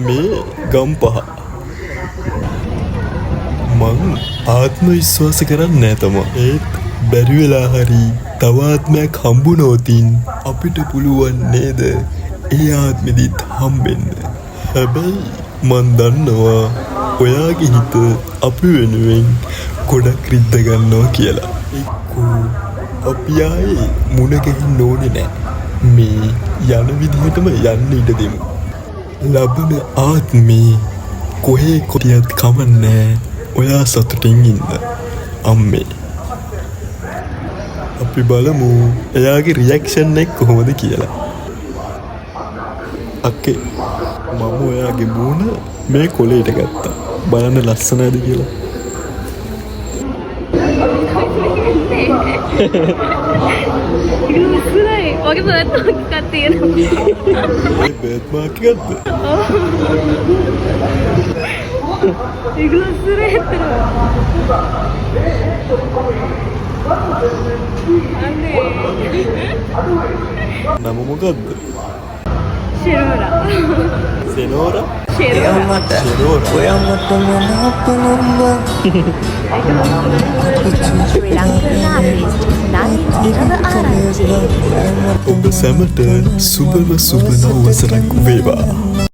මේ ගම්පහ මං ආත්ම විශ්වාස කරන්නේ නැහැ තමා. ඒත් බැරි වෙලා හරි තව ආත්මයක් හම්බුනොතින් අපිට පුළුවන් නේද ඒ ආත්මෙදිත් හම්බෙන්න. හැබැයි මන් දන්නවා ඔයාගේ හිත අපි වෙනුවෙන් ගොඩක් රිද්ද ගන්නවා කියලා. එක්කෝ අපි ආයේ මුණ ගැහින්න ඕනේ නැහැ. මේ යන විදිහටම යන්න ඉඩ දෙමු. ලබන ආත්මේ කොහේ කොටියත් කමන්නේ ඔයා සතුටින් ඉන්න අම්මේ. අපි බලමු එයාගේ රියැක්ෂන් එක කොහොමද කියලා. අක්කේ මම ඔයාගේ මූණ මේ කොලේට ගත්තා. බලන්න ලස්සනද කියලා. ඉස්සරයි වගේ බර්ත් මාක් එකක් තියෙනවා. ඒ බර්ත් මාක් එකක්ද? ඒක ඉස්සරේ හිටනවා. නම මොකද්ද? ශිරෝරා. සෙනෝරා? ශිරෝරා. ශිරෝරා. ඔබ සැමට සුබම සුබ නව වසරක් වේවා.